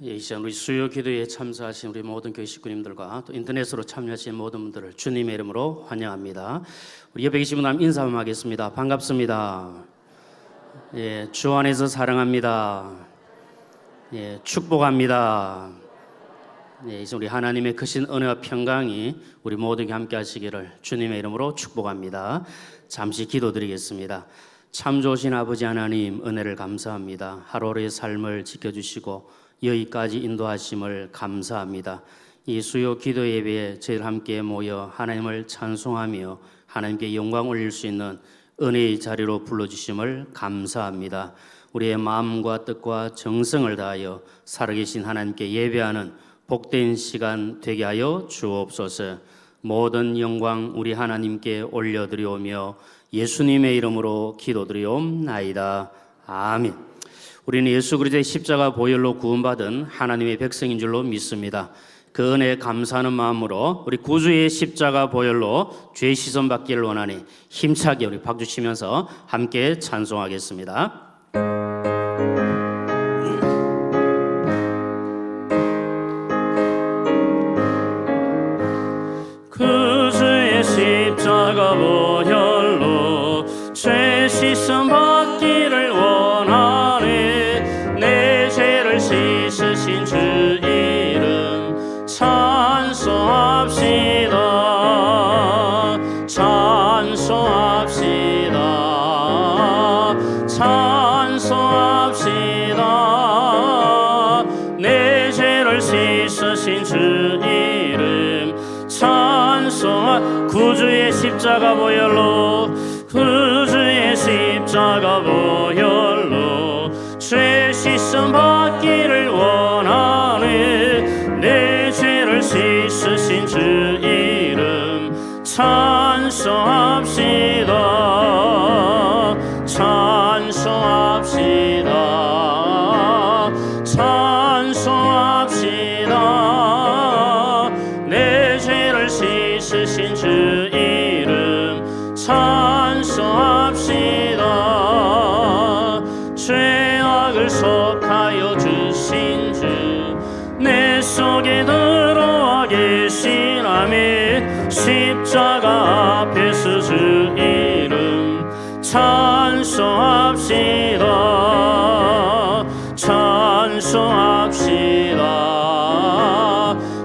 이 시간 우리 수요 기도에 참석하신 우리 모든 교회 식구님들과 또 인터넷으로 참여하신 모든 분들을 주님의 이름으로 환영합니다. 우리 옆에 계신 분 인사 한번 하겠습니다. 반갑습니다. 예, 주 안에서 사랑합니다. 예, 축복합니다. 예, 이제 우리 하나님의 크신 은혜와 평강이 우리 모두에게 함께 하시기를 주님의 이름으로 축복합니다. 잠시 기도드리겠습니다. 참 좋으신 아버지 하나님, 은혜를 감사합니다. 하루하루의 삶을 지켜주시고 여기까지 인도하심을 감사합니다. 이 수요 기도 예배에 저희들 함께 모여 하나님을 찬송하며 하나님께 영광 올릴 수 있는 은혜의 자리로 불러주심을 감사합니다. 우리의 마음과 뜻과 정성을 다하여 살아계신 하나님께 예배하는 복된 시간 되게 하여 주옵소서. 모든 영광 우리 하나님께 올려드리오며 예수님의 이름으로 기도드리옵나이다. 아멘. 우리는 예수 그리스도의 십자가 보혈로 구원받은 하나님의 백성인 줄로 믿습니다. 그 은혜에 감사하는 마음으로 우리 구주의 십자가 보혈로 죄 씻음 받기를 원하니 힘차게 우리 박수 치면서 함께 찬송하겠습니다. 구주의 십자가 보혈로 죄 씻음 받기를 원하니 내 죄를 씻으신 주 이름 찬송합시다. 찬송합시다. 찬송합시다. 내 죄를 씻으신 주 이름 찬송하. 구주의 십자가 보혈로 구주의 십자가 보혈로 죄 씻음 받기를 원하니 내 죄를 씻으신 주 이름 찬송합시다. 찬송합시다. 찬송합시다. 내 죄를 씻으신 주 이름 찬송합시다. 죄악을 속하여 주신 주 내 속에 들어와 계시나니 십자가 앞에서 주 이름 찬송합시다. 찬송합시다.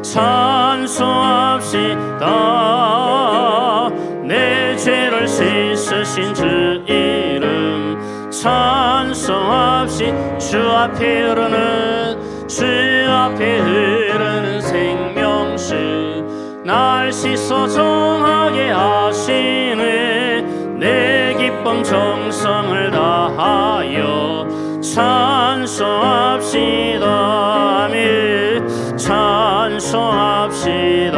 찬송합시다. 내 죄를 씻으신 주 이름 찬송합시. 주 앞에 흐르는 생명수 날 씻어 정하게 하시네. 내 기쁨 정성을 다하여 찬송합시다. 아멘. 찬송합시다.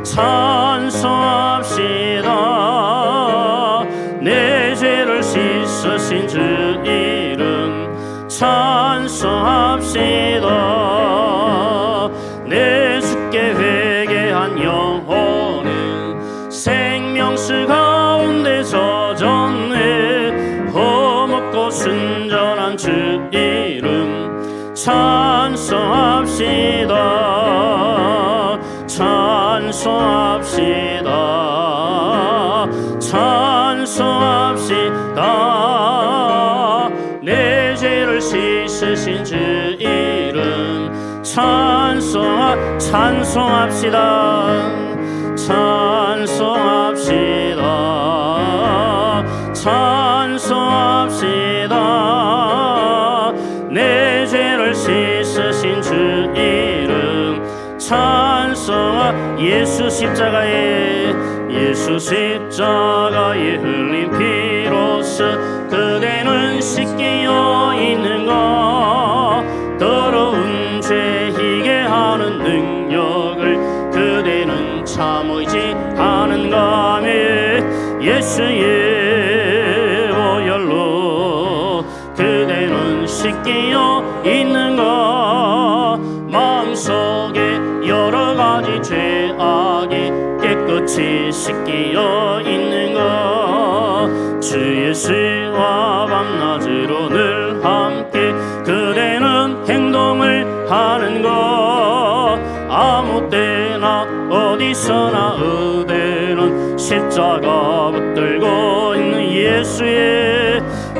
찬송합시다. 내 죄를 씻으신 주 이름 찬송합시다. 내 주께 회개한 영혼은 생명수 가운데 젖었네. 허먹고 순전한 주 이름 찬송합시다. 찬송합시다. 찬송합시다. 내 죄를 씻으신 주 이름 찬송합시다. 찬송합시다. 찬송합시다. 내 죄를 씻으신 주 이름 예수 십자가에 흘린 피로써 그대는 씻기어 있는가. 더러운 죄 희게 하는 능력을 그대는 참으지 않은가. 예수의 보혈로 그대는 씻기어 있는가. 마음속에 여러 가지 죄악이 깨끗이 씻기어 있는가. 주 예수와 밤낮으로 늘 함께 그대는 행복합니다. 어디서나 의대는 십자가 붙들고 있는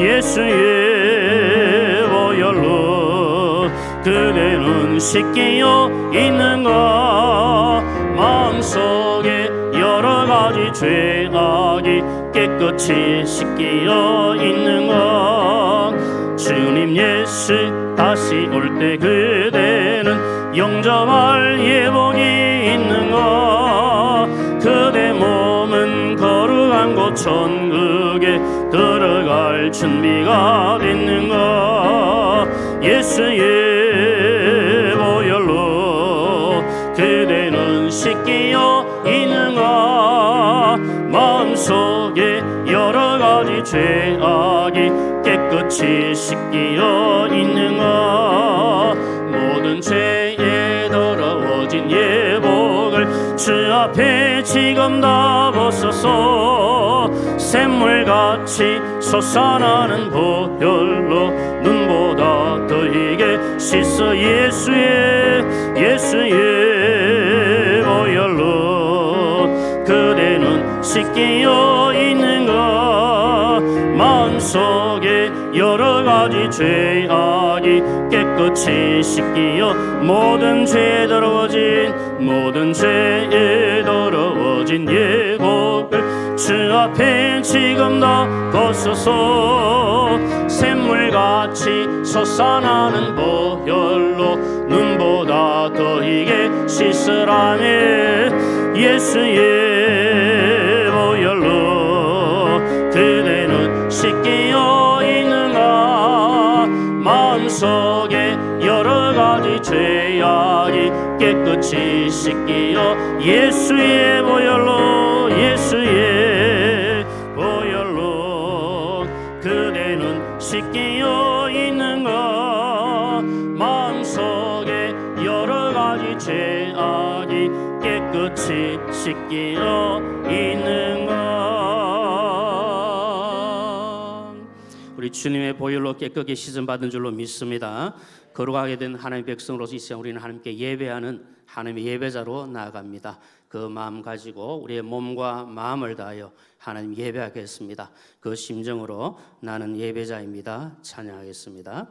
예수의 보혈로 그대는 씻기어 있는가 마음속에 여러가지 죄악이 깨끗이 씻기어 있는가 주님 예수 다시 올 때 그대는 영접할 예복이 있는가 그대 몸은 거룩한 곳 천국에 들어갈 준비가 됐는가 예수의 보혈로 그대는 씻기어 있는가 마음속에 여러가지 죄악이 깨끗이 씻기어 있는가 모든 죄에 더러워진 예복을 주 앞에 지금 다 벗어서 샘물같이 솟아나는 보혈로 눈보다 더 희게 씻어 예수의 보혈로 그대는 씻기어 있는가 마음속에 여러가지 죄악이 깨끗이 씻기어 모든 죄에 더러워진 예복을 주 앞에 지금 다 벗어서 샘물같이 솟아나는 보혈로 눈보다 더 희게 씻으라네 예수의 보혈로 그대는 씻기어 있는가 마음속에 여러가지 죄악이 깨끗이 씻기어 예수의 보혈로 그대는 씻기어 있는가 마음속에 여러가지 죄악이 깨끗이 씻기어 있는가 우리 주님의 보혈로 깨끗이 씻음 받은 줄로 믿습니다. 거룩하게 된 하나님의 백성으로서 이 시간 우리는 하나님께 예배하는 하나님의 예배자로 나아갑니다. 그 마음 가지고 우리의 몸과 마음을 다하여 하나님 예배하겠습니다. 그 심정으로 나는 예배자입니다. 찬양하겠습니다.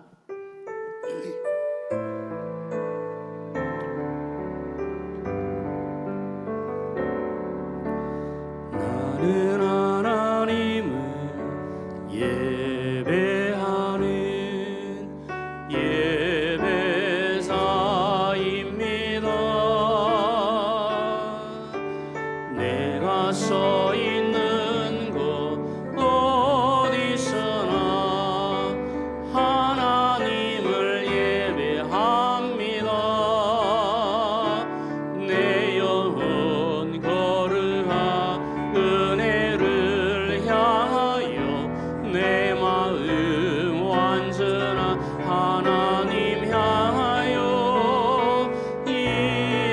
나는 하나님을 예배하는 예배자입니다. 내가 서 있는 곳 어디서나 하나님을 예배합니다. 내 영혼 거룩한 은혜를 향하여 내 마음 완전한 하나님 향하여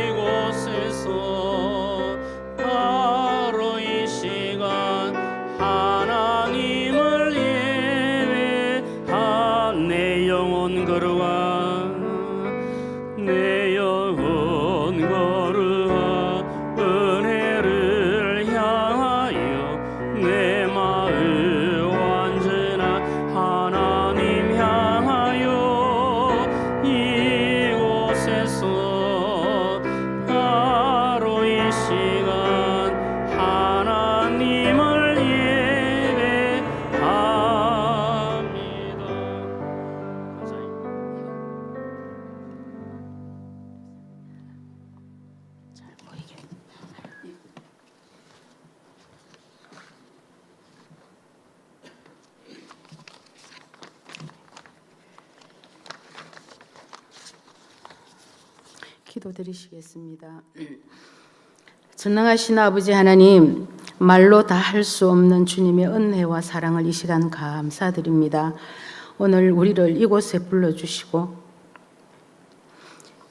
이곳에서 바로 이 시간 하나님을 예배한 내 영혼 거룩한 내 영혼 거룩한 은혜를 향하여 내 마음 완전한 하나님 향하여 이곳에서 바로 이 시간 하나님을 예배합니다. 잘 보이게. 기도드리시겠습니다. 전능하신 아버지 하나님, 말로 다 할 수 없는 주님의 은혜와 사랑을 이 시간 감사드립니다. 오늘 우리를 이곳에 불러주시고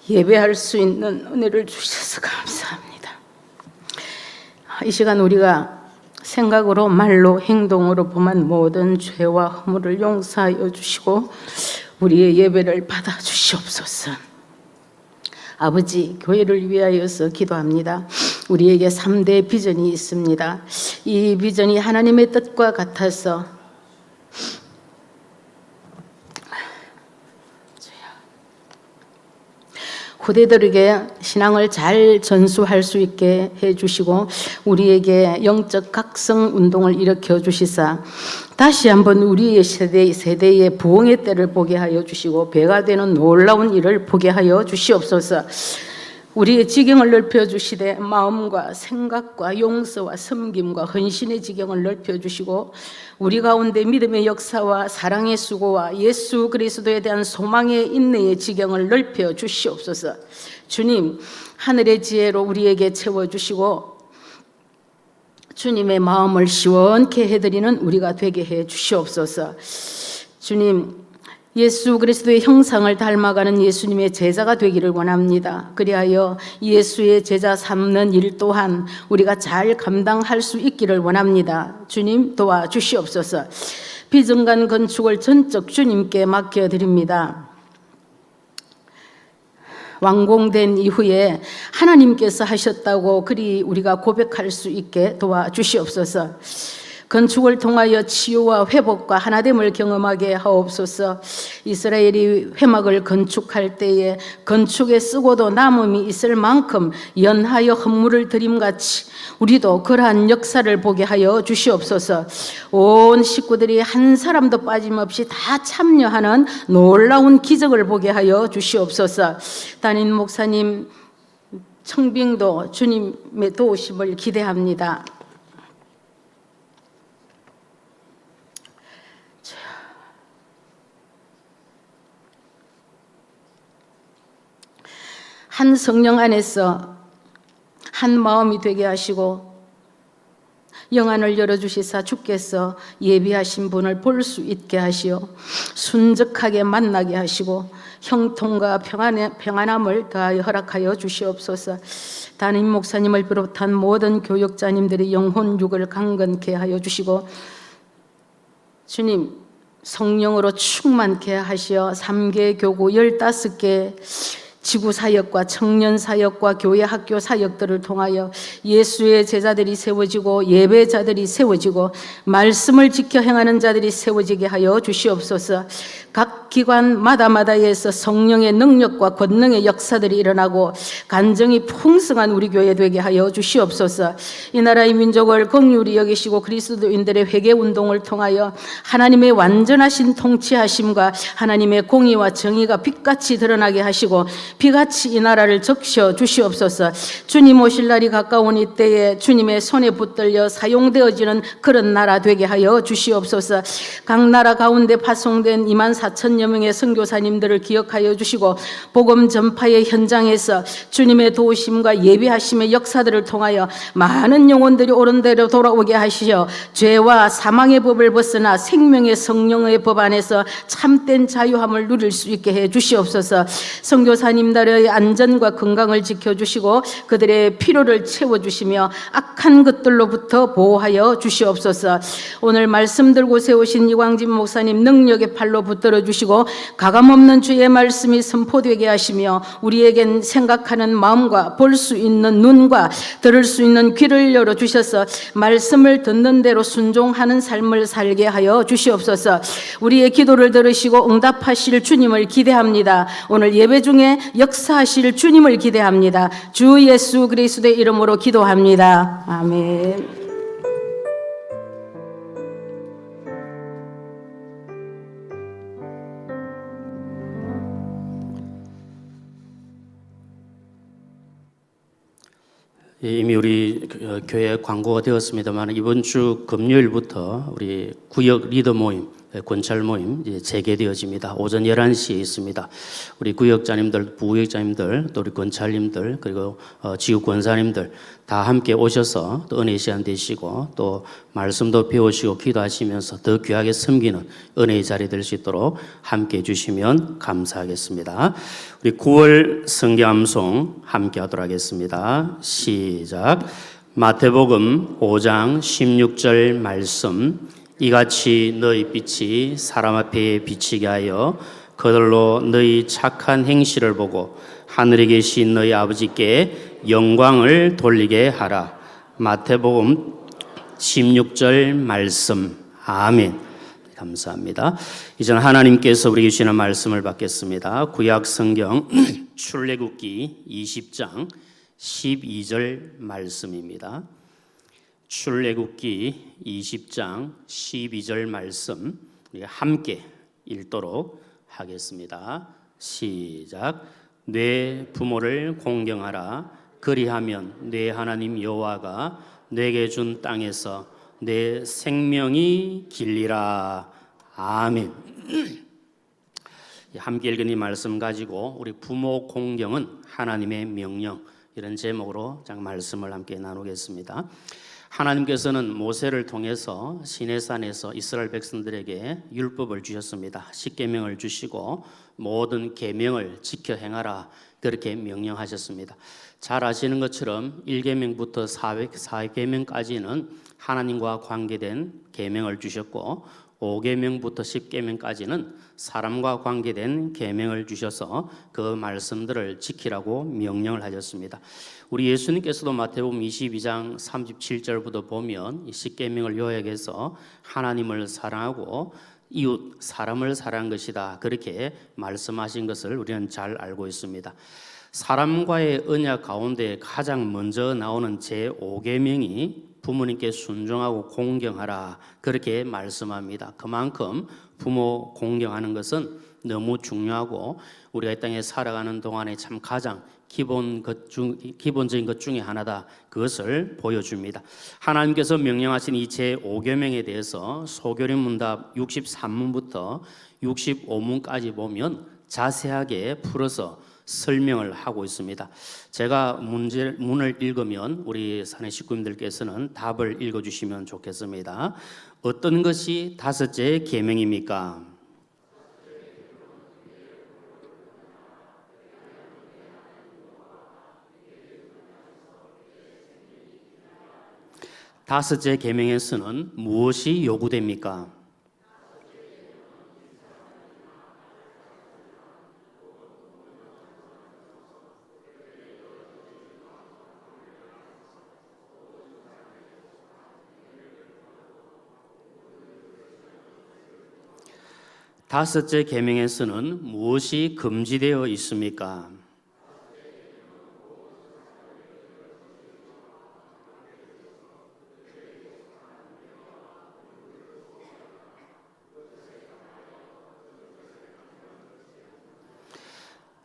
예배할 수 있는 은혜를 주셔서 감사합니다. 이 시간 우리가 생각으로 말로 행동으로 범한 모든 죄와 허물을 용서하여 주시고 우리의 예배를 받아 주시옵소서. 아버지, 교회를 위하여서 기도합니다. 우리에게 3대 비전이 있습니다. 이 비전이 하나님의 뜻과 같아서 후대들에게 신앙을 잘 전수할 수 있게 해주시고 우리에게 영적 각성 운동을 일으켜 주시사 다시 한번 우리의 세대의 부흥의 때를 보게 하여 주시고 배가 되는 놀라운 일을 보게 하여 주시옵소서. 우리의 지경을 넓혀주시되 마음과 생각과 용서와 섬김과 헌신의 지경을 넓혀주시고 우리 가운데 믿음의 역사와 사랑의 수고와 예수 그리스도에 대한 소망의 인내의 지경을 넓혀주시옵소서. 주님, 하늘의 지혜로 우리에게 채워주시고 주님의 마음을 시원케 해드리는 우리가 되게 해주시옵소서. 주님, 예수 그리스도의 형상을 닮아가는 예수님의 제자가 되기를 원합니다. 그리하여 예수의 제자 삼는 일 또한 우리가 잘 감당할 수 있기를 원합니다. 주님 도와주시옵소서. 비정관 건축을 전적 주님께 맡겨드립니다. 완공된 이후에 하나님께서 하셨다고 그리 우리가 고백할 수 있게 도와주시옵소서. 건축을 통하여 치유와 회복과 하나됨을 경험하게 하옵소서. 이스라엘이 회막을 건축할 때에 건축에 쓰고도 남음이 있을 만큼 연하여 헌물을 드림같이 우리도 그러한 역사를 보게 하여 주시옵소서. 온 식구들이 한 사람도 빠짐없이 다 참여하는 놀라운 기적을 보게 하여 주시옵소서. 담임 목사님 청빙도 주님의 도우심을 기대합니다. 한 성령 안에서 한 마음이 되게 하시고 영안을 열어주시사 주께서 예비하신 분을 볼 수 있게 하시어 순적하게 만나게 하시고 형통과 평안함을 더하여 허락하여 주시옵소서. 담임 목사님을 비롯한 모든 교역자님들의 영혼 육을 강건케 하여 주시고 주님 성령으로 충만케 하시어 3개 교구 15개 지구사역과 청년사역과 교회 학교 사역들을 통하여 예수의 제자들이 세워지고 예배자들이 세워지고 말씀을 지켜 행하는 자들이 세워지게 하여 주시옵소서. 각 기관마다에서 성령의 능력과 권능의 역사들이 일어나고 간증이 풍성한 우리 교회 되게 하여 주시옵소서. 이 나라의 민족을 긍휼히 여기시고 그리스도인들의 회개운동을 통하여 하나님의 완전하신 통치하심과 하나님의 공의와 정의가 빛같이 드러나게 하시고 비같이 이 나라를 적셔 주시옵소서. 주님 오실 날이 가까운 이때에 주님의 손에 붙들려 사용되어지는 그런 나라 되게 하여 주시옵소서. 각 나라 가운데 파송된 24,000여 명의 선교사님들을 기억하여 주시고 복음 전파의 현장에서 주님의 도우심과 예비하심의 역사들을 통하여 많은 영혼들이 옳은 대로 돌아오게 하시어 죄와 사망의 법을 벗어나 생명의 성령의 법 안에서 참된 자유함을 누릴 수 있게 해 주시옵소서. 선교사님들의 안전과 건강을 지켜주시고 그들의 필요를 채워주시며 악한 것들로부터 보호하여 주시옵소서. 오늘 말씀 들고 세우신 이광진 목사님 능력의 팔로 붙들어 주시고 가감없는 주의 말씀이 선포되게 하시며 우리에겐 생각하는 마음과 볼 수 있는 눈과 들을 수 있는 귀를 열어 주셔서 말씀을 듣는 대로 순종하는 삶을 살게 하여 주시옵소서. 우리의 기도를 들으시고 응답하실 주님을 기대합니다. 오늘 예배 중에 역사하실 주님을 기대합니다. 주 예수 그리스도의 이름으로 기도합니다. 아멘. 이미 우리 교회 광고가 되었습니다만 이번 주 금요일부터 우리 구역 리더 모임, 권찰 모임 이제 재개되어집니다. 오전 11시에 있습니다. 우리 구역장님들, 부구역장님들, 또 우리 권찰님들, 그리고 지구 권사님들 다 함께 오셔서 또 은혜 시간 되시고 또 말씀도 배우시고 기도하시면서 더 귀하게 섬기는 은혜의 자리 될 수 있도록 함께 해주시면 감사하겠습니다. 우리 9월 성경암송 함께 하도록 하겠습니다. 시작. 마태복음 5장 16절 말씀. 이같이 너희 빛이 사람 앞에 비치게 하여 그들로 너희 착한 행실을 보고 하늘에 계신 너희 아버지께 영광을 돌리게 하라. 마태복음 16절 말씀. 아멘. 감사합니다. 이제는 하나님께서 우리에게 주시는 말씀을 받겠습니다. 구약 성경 출애굽기 20장 12절 말씀입니다. 출애굽기 20장 12절 말씀 우리 함께 읽도록 하겠습니다. 시작. 내 부모를 공경하라. 그리하면 내 하나님 여호와가 내게 준 땅에서 내 생명이 길리라. 아멘. 함께 읽은 이 말씀 가지고 우리 부모 공경은 하나님의 명령, 이런 제목으로 말씀을 함께 나누겠습니다. 하나님께서는 모세를 통해서 시내산에서 이스라엘 백성들에게 율법을 주셨습니다. 십계명을 주시고 모든 계명을 지켜 행하라, 그렇게 명령하셨습니다. 잘 아시는 것처럼 1계명부터 4계명까지는 하나님과 관계된 계명을 주셨고 5계명부터 10계명까지는 사람과 관계된 계명을 주셔서 그 말씀들을 지키라고 명령을 하셨습니다. 우리 예수님께서도 마태복음 22장 37절부터 보면 이 10계명을 요약해서 하나님을 사랑하고 이웃 사람을 사랑한 것이다, 그렇게 말씀하신 것을 우리는 잘 알고 있습니다. 사람과의 언약 가운데 가장 먼저 나오는 제5계명이 부모님께 순종하고 공경하라, 그렇게 말씀합니다. 그만큼 부모 공경하는 것은 너무 중요하고 우리가 이 땅에 살아가는 동안에 참 가장 기본적인 것 중에 하나다, 그것을 보여줍니다. 하나님께서 명령하신 이 제5계명에 대해서 소교리 문답 63문부터 65문까지 보면 자세하게 풀어서 설명을 하고 있습니다. 제가 문을 읽으면 우리 사내 식구님들께서는 답을 읽어주시면 좋겠습니다. 어떤 것이 다섯째 계명입니까? 다섯째 계명에서는 무엇이 요구됩니까? 다섯째 계명에서는 무엇이 금지되어 있습니까?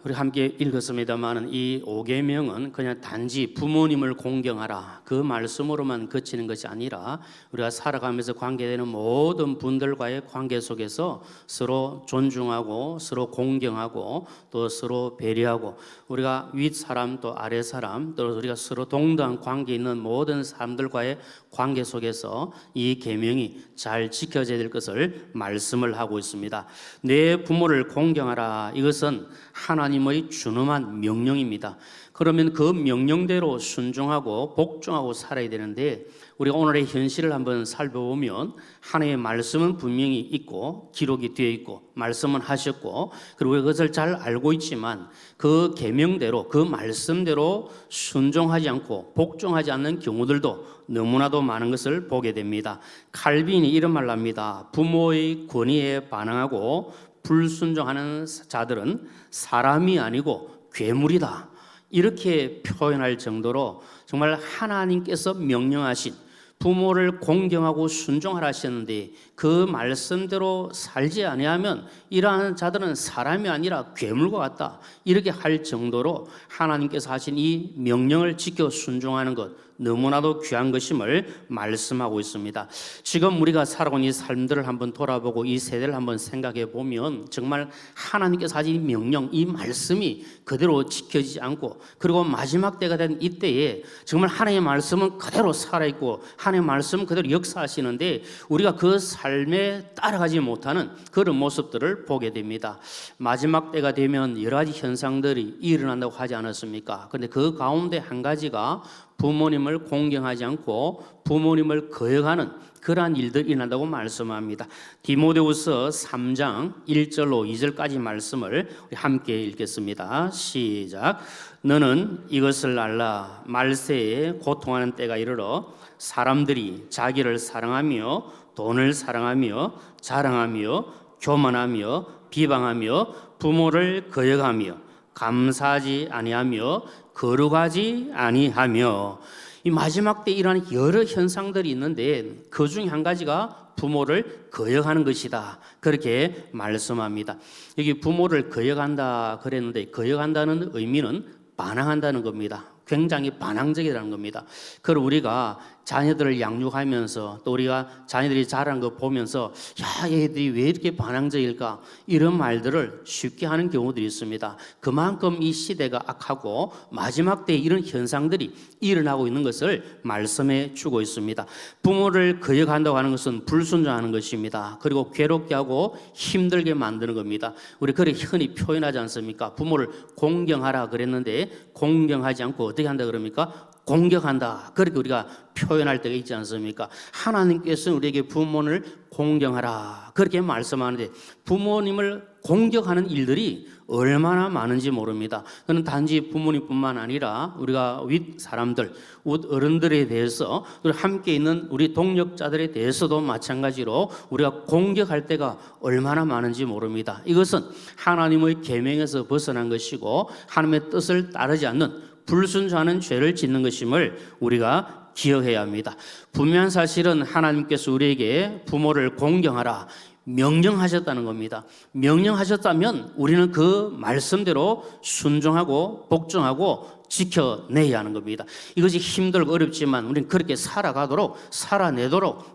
우리 함께 읽었습니다만 이 5계명은 그냥 단지 부모님을 공경하라, 그 말씀으로만 그치는 것이 아니라 우리가 살아가면서 관계되는 모든 분들과의 관계 속에서 서로 존중하고 서로 공경하고 또 서로 배려하고 우리가 윗사람 또 아랫사람 또 우리가 서로 동등한 관계 있는 모든 사람들과의 관계 속에서 이 계명이 잘 지켜져야 될 것을 말씀을 하고 있습니다. 내 부모를 공경하라, 이것은 하나님의 준엄한 명령입니다. 그러면 그 명령대로 순종하고 복종하고 살아야 되는데 우리가 오늘의 현실을 한번 살펴보면 하나님의 말씀은 분명히 있고 기록이 되어 있고 말씀은 하셨고 그리고 그것을 잘 알고 있지만 그 계명대로 그 말씀대로 순종하지 않고 복종하지 않는 경우들도 너무나도 많은 것을 보게 됩니다. 칼빈이 이런 말을 합니다. 부모의 권위에 반항하고 불순종하는 자들은 사람이 아니고 괴물이다, 이렇게 표현할 정도로 정말 하나님께서 명령하신 부모를 공경하고 순종하라 하셨는데 그 말씀대로 살지 아니하면 이러한 자들은 사람이 아니라 괴물과 같다, 이렇게 할 정도로 하나님께서 하신 이 명령을 지켜 순종하는 것 너무나도 귀한 것임을 말씀하고 있습니다. 지금 우리가 살아온 이 삶들을 한번 돌아보고 이 세대를 한번 생각해 보면 정말 하나님께서 하신 이 명령, 이 말씀이 그대로 지켜지지 않고 그리고 마지막 때가 된 이때에 정말 하나님의 말씀은 그대로 살아있고 하나님의 말씀은 그대로 역사하시는데 우리가 그 삶에 따라가지 못하는 그런 모습들을 보게 됩니다. 마지막 때가 되면 여러 가지 현상들이 일어난다고 하지 않았습니까? 그런데 그 가운데 한 가지가 부모님을 공경하지 않고 부모님을 거역하는 그러한 일들이 일어난다고 말씀합니다. 디모데후서 3장 1절로 2절까지 말씀을 우리 함께 읽겠습니다. 시작. 너는 이것을 알라. 말세에 고통하는 때가 이르러 사람들이 자기를 사랑하며 돈을 사랑하며 자랑하며 교만하며 비방하며 부모를 거역하며 감사하지 아니하며 거룩하지 아니하며. 이 마지막 때 일어나는 여러 현상들이 있는데 그 중에 한 가지가 부모를 거역하는 것이다. 그렇게 말씀합니다. 여기 부모를 거역한다 그랬는데 거역한다는 의미는 반항한다는 겁니다. 굉장히 반항적이라는 겁니다. 그걸 우리가 자녀들을 양육하면서 또 우리가 자녀들이 자란 거 보면서 야, 얘들이 왜 이렇게 반항적일까? 이런 말들을 쉽게 하는 경우들이 있습니다. 그만큼 이 시대가 악하고 마지막 때에 이런 현상들이 일어나고 있는 것을 말씀해 주고 있습니다. 부모를 거역한다고 하는 것은 불순종하는 것입니다. 그리고 괴롭게 하고 힘들게 만드는 겁니다. 우리 그렇게 흔히 표현하지 않습니까? 부모를 공경하라 그랬는데 공경하지 않고 어떻게 한다 그럽니까? 공격한다. 그렇게 우리가 표현할 때가 있지 않습니까? 하나님께서는 우리에게 부모를 공경하라 그렇게 말씀하는데 부모님을 공격하는 일들이 얼마나 많은지 모릅니다. 그는 단지 부모님뿐만 아니라 우리가 윗 사람들, 윗 어른들에 대해서 함께 있는 우리 동력자들에 대해서도 마찬가지로 우리가 공격할 때가 얼마나 많은지 모릅니다. 이것은 하나님의 계명에서 벗어난 것이고 하나님의 뜻을 따르지 않는 불순종하는 죄를 짓는 것임을 우리가 기억해야 합니다. 분명한 사실은 하나님께서 우리에게 부모를 공경하라 명령하셨다는 겁니다. 명령하셨다면 우리는 그 말씀대로 순종하고 복종하고 지켜내야 하는 겁니다. 이것이 힘들고 어렵지만 우리는 그렇게 살아내도록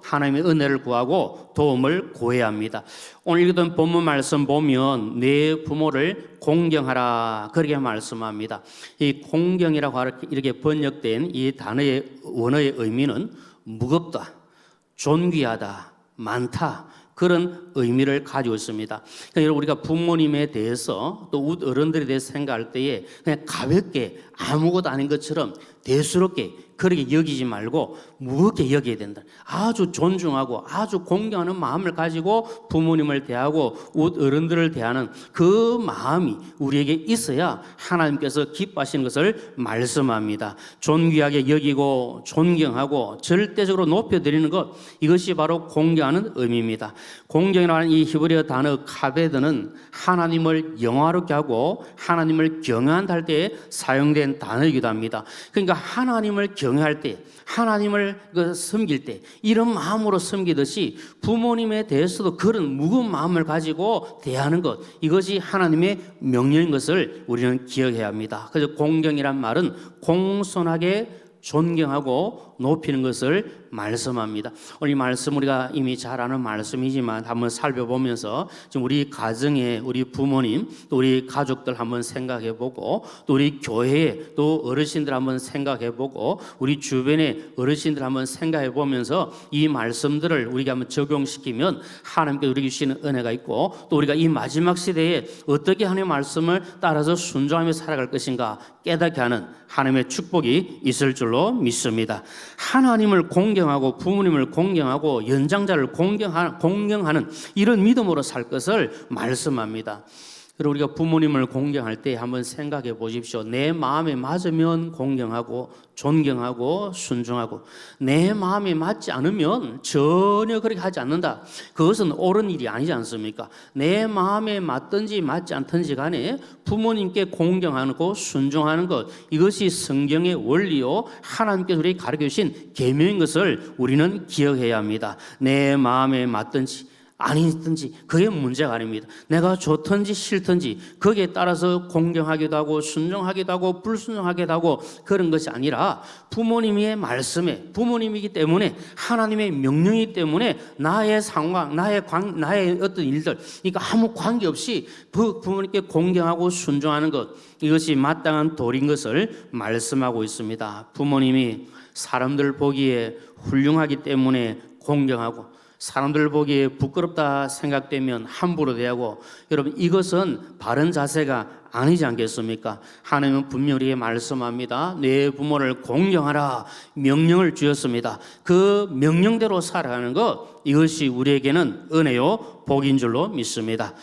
하나님의 은혜를 구하고 도움을 구해야 합니다. 오늘 읽었던 본문 말씀 보면 내 부모를 공경하라 그렇게 말씀합니다. 이 공경이라고 이렇게 번역된 이 단어의 원어의 의미는 무겁다, 존귀하다, 많다 그런 의미를 가지고 있습니다. 그러니까 여러분 우리가 부모님에 대해서 또 어른들에 대해서 생각할 때에 그냥 가볍게 아무것도 아닌 것처럼 대수롭게 그렇게 여기지 말고 무겁게 여겨야 된다. 아주 존중하고 아주 공경하는 마음을 가지고 부모님을 대하고 어른들을 대하는 그 마음이 우리에게 있어야 하나님께서 기뻐하시는 것을 말씀합니다. 존귀하게 여기고 존경하고 절대적으로 높여드리는 것 이것이 바로 공경하는 의미입니다. 공경이라는 이 히브리어 단어 카베드는 하나님을 영화롭게 하고 하나님을 경외한다 할 때 사용된 단어이기도 합니다. 그러니까 하나님을 경외할 때 하나님을 섬길 때 이런 마음으로 섬기듯이 부모님에 대해서도 그런 무거운 마음을 가지고 대하는 것 이것이 하나님의 명령인 것을 우리는 기억해야 합니다. 그래서 공경이란 말은 공손하게 존경하고 높이는 것을 말씀합니다. 오늘 이 말씀 우리가 이미 잘 아는 말씀이지만 한번 살펴보면서 지금 우리 가정에 우리 부모님 또 우리 가족들 한번 생각해보고 또 우리 교회에 또 어르신들 한번 생각해보고 우리 주변의 어르신들 한번 생각해보면서 이 말씀들을 우리가 한번 적용시키면 하나님께 우리에게 주시는 은혜가 있고 또 우리가 이 마지막 시대에 어떻게 하나님의 말씀을 따라서 순종하며 살아갈 것인가 깨닫게 하는 하나님의 축복이 있을 줄로 믿습니다. 하나님을 공경하고 부모님을 공경하고 연장자를 공경하는 이런 믿음으로 살 것을 말씀합니다. 그리고 우리가 부모님을 공경할 때 한번 생각해 보십시오. 내 마음에 맞으면 공경하고 존경하고 순종하고 내 마음에 맞지 않으면 전혀 그렇게 하지 않는다. 그것은 옳은 일이 아니지 않습니까? 내 마음에 맞든지 맞지 않든지 간에 부모님께 공경하고 순종하는 것 이것이 성경의 원리요 하나님께서 우리에게 가르쳐 주신 계명인 것을 우리는 기억해야 합니다. 내 마음에 맞든지 아니든지 그게 문제가 아닙니다. 내가 좋든지 싫든지 거기에 따라서 공경하기도 하고 순종하기도 하고 불순종하기도 하고 그런 것이 아니라 부모님의 말씀에 부모님이기 때문에 하나님의 명령이기 때문에 나의 상황 나의 어떤 일들 그러니까 아무 관계없이 부모님께 공경하고 순종하는 것 이것이 마땅한 도리인 것을 말씀하고 있습니다. 부모님이 사람들 보기에 훌륭하기 때문에 공경하고 사람들 보기에 부끄럽다 생각되면 함부로 대하고 여러분 이것은 바른 자세가 아니지 않겠습니까? 하나님은 분명히 말씀합니다. 내 부모를 공경하라 명령을 주었습니다. 그 명령대로 살아가는 것 이것이 우리에게는 은혜요 복인 줄로 믿습니다.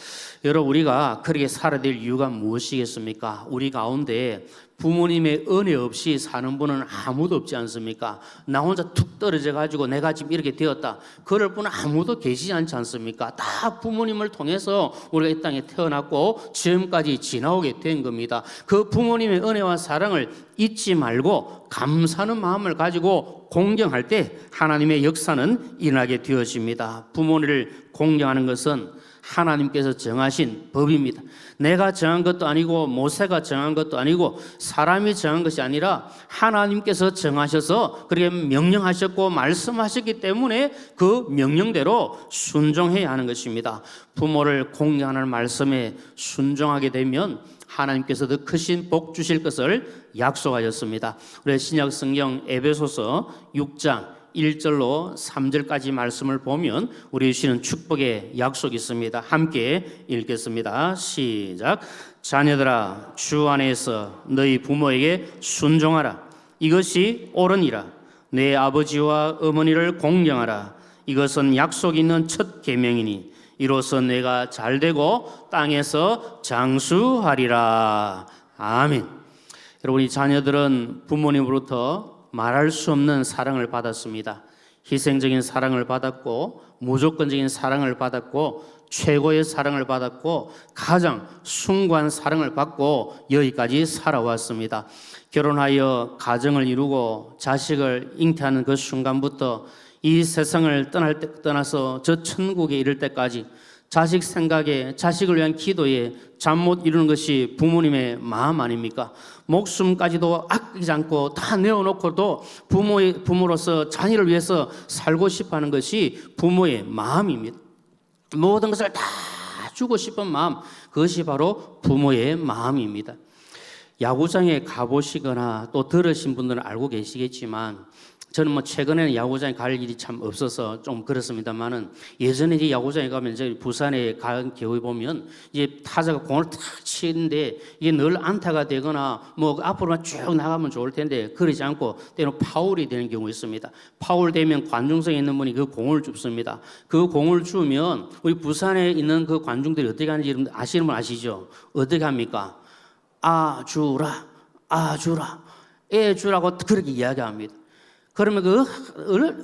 여러분 우리가 그렇게 살아야 될 이유가 무엇이겠습니까? 우리 가운데 부모님의 은혜 없이 사는 분은 아무도 없지 않습니까? 나 혼자 툭 떨어져 가지고 내가 지금 이렇게 되었다 그럴 분은 아무도 계시지 않지 않습니까? 다 부모님을 통해서 우리가 이 땅에 태어났고 지금까지 지나오게 된 겁니다. 그 부모님의 은혜와 사랑을 잊지 말고 감사하는 마음을 가지고 공경할 때 하나님의 역사는 일어나게 되어집니다. 부모를 공경하는 것은 하나님께서 정하신 법입니다. 내가 정한 것도 아니고 모세가 정한 것도 아니고 사람이 정한 것이 아니라 하나님께서 정하셔서 그렇게 명령하셨고 말씀하셨기 때문에 그 명령대로 순종해야 하는 것입니다. 부모를 공경하는 말씀에 순종하게 되면 하나님께서 더 크신 복 주실 것을 약속하셨습니다. 우리 신약 성경 에베소서 6장 1절로 3절까지 말씀을 보면 우리 주시는 축복의 약속이 있습니다. 함께 읽겠습니다. 시작. 자녀들아 주 안에서 너희 부모에게 순종하라. 이것이 옳으니라. 내 아버지와 어머니를 공경하라. 이것은 약속 있는 첫 계명이니 이로써 내가 잘되고 땅에서 장수하리라. 아멘. 여러분 이 자녀들은 부모님으로부터 말할 수 없는 사랑을 받았습니다. 희생적인 사랑을 받았고 무조건적인 사랑을 받았고 최고의 사랑을 받았고 가장 숭고한 사랑을 받고 여기까지 살아왔습니다. 결혼하여 가정을 이루고 자식을 잉태하는 그 순간부터 이 세상을 떠나서 저 천국에 이를 때까지 자식 생각에 자식을 위한 기도에 잠 못 이루는 것이 부모님의 마음 아닙니까? 목숨까지도 아끼지 않고 다 내어놓고도 부모로서 자녀를 위해서 살고 싶어하는 것이 부모의 마음입니다. 모든 것을 다 주고 싶은 마음, 그것이 바로 부모의 마음입니다. 야구장에 가보시거나 또 들으신 분들은 알고 계시겠지만 저는 최근에는 야구장에 갈 일이 참 없어서 좀 그렇습니다만은 예전에 이제 야구장에 가면 저희 부산에 간 경우에 보면 이제 타자가 공을 탁 치는데 이게 늘 안타가 되거나 뭐 앞으로만 쭉 나가면 좋을 텐데 그러지 않고 때로 파울이 되는 경우 있습니다. 파울 되면 관중석에 있는 분이 그 공을 줍습니다. 그 공을 주면 우리 부산에 있는 그 관중들이 어떻게 하는지 여러분 아시는 분 아시죠? 어떻게 합니까? 아 주라, 아 주라, 애 주라고 그렇게 이야기합니다. 그러면 그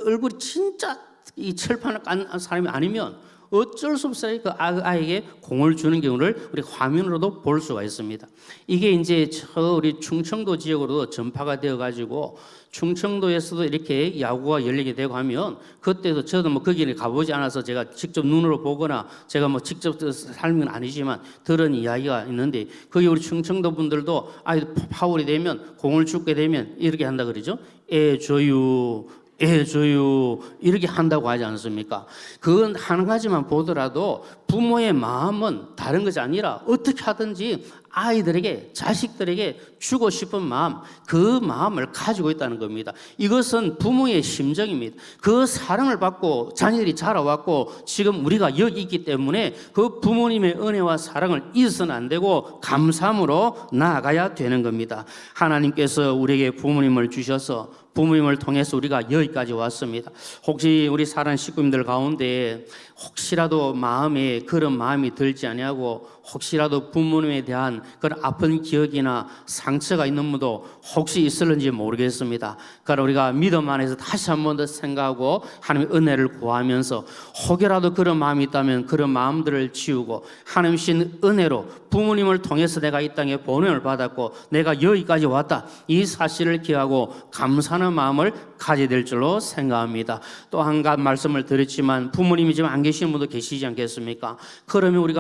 얼굴이 진짜 이 철판을 깐 사람이 아니면 어쩔 수 없어요. 그 아이에게 공을 주는 경우를 우리 화면으로도 볼 수가 있습니다. 이게 이제 우리 충청도 지역으로도 전파가 되어가지고 충청도에서도 이렇게 야구가 열리게 되고 하면 그때도 저도 뭐 거기를 가보지 않아서 제가 직접 눈으로 보거나 제가 뭐 직접 삶은 건 아니지만 들은 이야기가 있는데 거기 우리 충청도 분들도 아이 파울이 되면 공을 죽게 되면 이렇게 한다 그러죠. 애 줘요. 애 줘요 이렇게 한다고 하지 않습니까? 그건 한 가지만 보더라도 부모의 마음은 다른 것이 아니라 어떻게 하든지 아이들에게 자식들에게 주고 싶은 마음 그 마음을 가지고 있다는 겁니다. 이것은 부모의 심정입니다. 그 사랑을 받고 자녀들이 자라왔고 지금 우리가 여기 있기 때문에 그 부모님의 은혜와 사랑을 잊어서는 안 되고 감사함으로 나아가야 되는 겁니다. 하나님께서 우리에게 부모님을 주셔서 부모님을 통해서 우리가 여기까지 왔습니다. 혹시 우리 사랑 식구님들 가운데 혹시라도 마음에 그런 마음이 들지 아니하고 혹시라도 부모님에 대한 그런 아픈 기억이나 상처가 있는 분도 혹시 있을는지 모르겠습니다. 그러나 우리가 믿음 안에서 다시 한 번 더 생각하고 하나님의 은혜를 구하면서 혹여라도 그런 마음이 있다면 그런 마음들을 지우고 하나님 주신 은혜로 부모님을 통해서 내가 이 땅에 본연을 받았고 내가 여기까지 왔다 이 사실을 기하고 감사하는 마음을 가져야 될 줄로 생각합니다. 또 한 가지 말씀을 드렸지만 부모님이 지금 안 계시는 분도 계시지 않겠습니까? 그러면 우리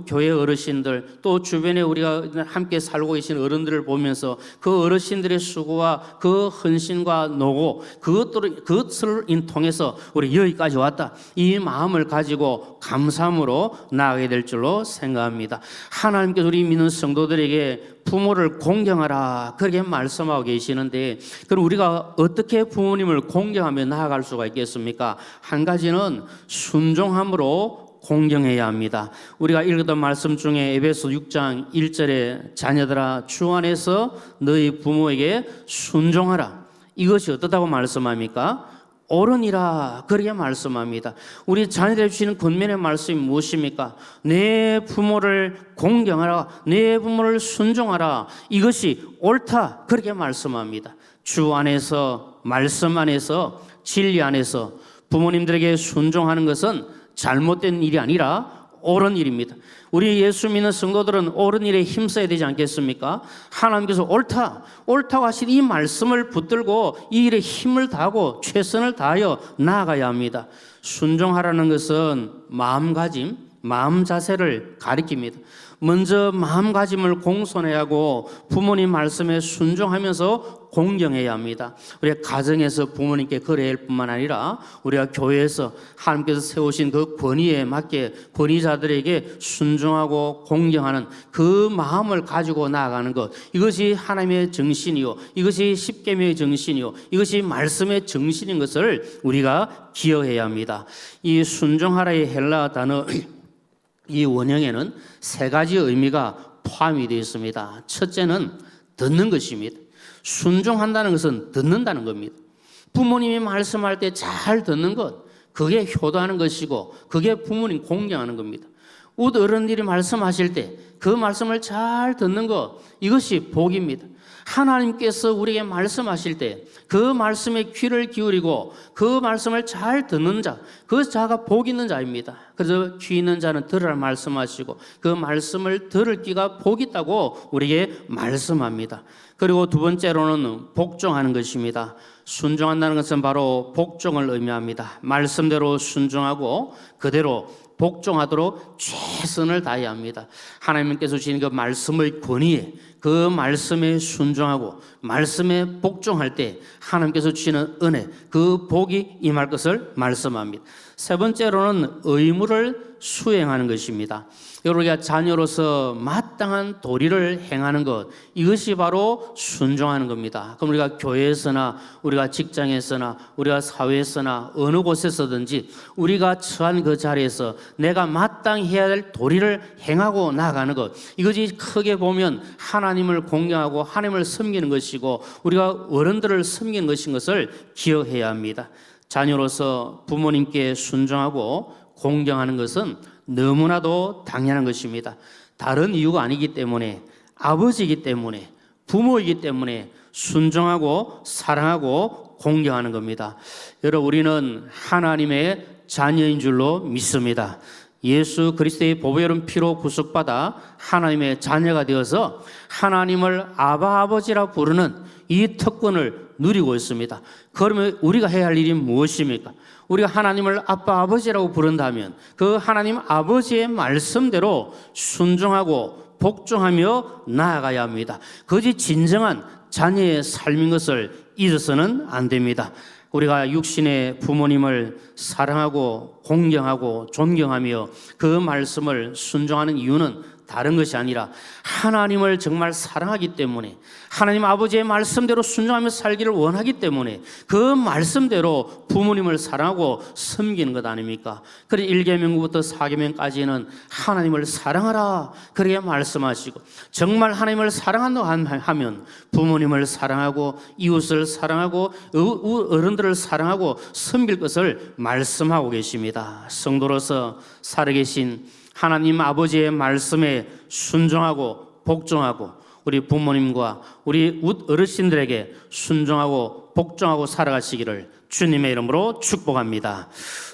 교회 어르신들 또 주변에 우리가 우리가 함께 살고 계신 어른들을 보면서 그 어르신들의 수고와 그 헌신과 노고 그것을 통해서 우리 여기까지 왔다. 이 마음을 가지고 감사함으로 나아가게 될 줄로 생각합니다. 하나님께서 우리 믿는 성도들에게 부모를 공경하라 그렇게 말씀하고 계시는데, 그럼 우리가 어떻게 부모님을 공경하며 나아갈 수가 있겠습니까? 한 가지는 순종함으로 공경해야 합니다. 우리가 읽었던 말씀 중에 에베소 6장 1절에 자녀들아 주 안에서 너희 부모에게 순종하라, 이것이 어떻다고 말씀합니까? 옳으니라 그렇게 말씀합니다. 우리 자녀들에게 주시는 권면의 말씀이 무엇입니까? 내 부모를 공경하라, 내 부모를 순종하라, 이것이 옳다 그렇게 말씀합니다. 주 안에서, 말씀 안에서, 진리 안에서 부모님들에게 순종하는 것은 잘못된 일이 아니라 옳은 일입니다. 우리 예수 믿는 성도들은 옳은 일에 힘써야 되지 않겠습니까? 하나님께서 옳다고 하신 이 말씀을 붙들고 이 일에 힘을 다하고 최선을 다하여 나아가야 합니다. 순종하라는 것은 마음가짐, 마음 자세를 가리킵니다. 먼저 마음가짐을 공손해야 하고 부모님 말씀에 순종하면서 공경해야 합니다. 우리가 가정에서 부모님께 그래야 할 뿐만 아니라 우리가 교회에서 하나님께서 세우신 그 권위에 맞게 권위자들에게 순종하고 공경하는 그 마음을 가지고 나아가는 것, 이것이 하나님의 정신이요, 이것이 십계명의 정신이요, 이것이 말씀의 정신인 것을 우리가 기억해야 합니다. 이 순종하라의 헬라 단어 이 원형에는 세 가지 의미가 포함이 되어 있습니다. 첫째는 듣는 것입니다. 순종한다는 것은 듣는다는 겁니다. 부모님이 말씀할 때 잘 듣는 것, 그게 효도하는 것이고 그게 부모님 공경하는 겁니다. 우리 어른들이 말씀하실 때 그 말씀을 잘 듣는 것, 이것이 복입니다. 하나님께서 우리에게 말씀하실 때 그 말씀에 귀를 기울이고 그 말씀을 잘 듣는 자, 그 자가 복 있는 자입니다. 그래서 귀 있는 자는 들으라 말씀하시고 그 말씀을 들을 귀가 복 있다고 우리에게 말씀합니다. 그리고 두 번째로는 복종하는 것입니다. 순종한다는 것은 바로 복종을 의미합니다. 말씀대로 순종하고 그대로 복종하도록 최선을 다해야 합니다. 하나님께서 주신 그 말씀의 권위에, 그 말씀에 순종하고 말씀에 복종할 때 하나님께서 주시는 은혜, 그 복이 임할 것을 말씀합니다. 세 번째로는 의무를 수행하는 것입니다. 우리가 자녀로서 마땅한 도리를 행하는 것, 이것이 바로 순종하는 겁니다. 그럼 우리가 교회에서나 우리가 직장에서나 우리가 사회에서나 어느 곳에서든지 우리가 처한 그 자리에서 내가 마땅히 해야 될 도리를 행하고 나아가는 것, 이것이 크게 보면 하나님을 공경하고 하나님을 섬기는 것이고 우리가 어른들을 섬기는 것인 것을 기억해야 합니다. 자녀로서 부모님께 순종하고 공경하는 것은 너무나도 당연한 것입니다. 다른 이유가 아니기 때문에, 아버지이기 때문에, 부모이기 때문에 순종하고 사랑하고 공경하는 겁니다. 여러분, 우리는 하나님의 자녀인 줄로 믿습니다. 예수 그리스도의 보배로운 피로 구속받아 하나님의 자녀가 되어서 하나님을 아버지라 부르는 이 특권을 누리고 있습니다. 그러면 우리가 해야 할 일이 무엇입니까? 우리가 하나님을 아버지라고 부른다면 그 하나님 아버지의 말씀대로 순종하고 복종하며 나아가야 합니다. 그것이 진정한 자녀의 삶인 것을 잊어서는 안 됩니다. 우리가 육신의 부모님을 사랑하고 공경하고 존경하며 그 말씀을 순종하는 이유는 다른 것이 아니라 하나님을 정말 사랑하기 때문에, 하나님 아버지의 말씀대로 순종하며 살기를 원하기 때문에 그 말씀대로 부모님을 사랑하고 섬기는 것 아닙니까? 그래서 1계명부터 4계명까지는 하나님을 사랑하라 그렇게 말씀하시고, 정말 하나님을 사랑한다고 하면 부모님을 사랑하고 이웃을 사랑하고 어른들을 사랑하고 섬길 것을 말씀하고 계십니다. 성도로서 살아계신 하나님 아버지의 말씀에 순종하고 복종하고 우리 부모님과 우리 어르신들에게 순종하고 복종하고 살아가시기를 주님의 이름으로 축복합니다.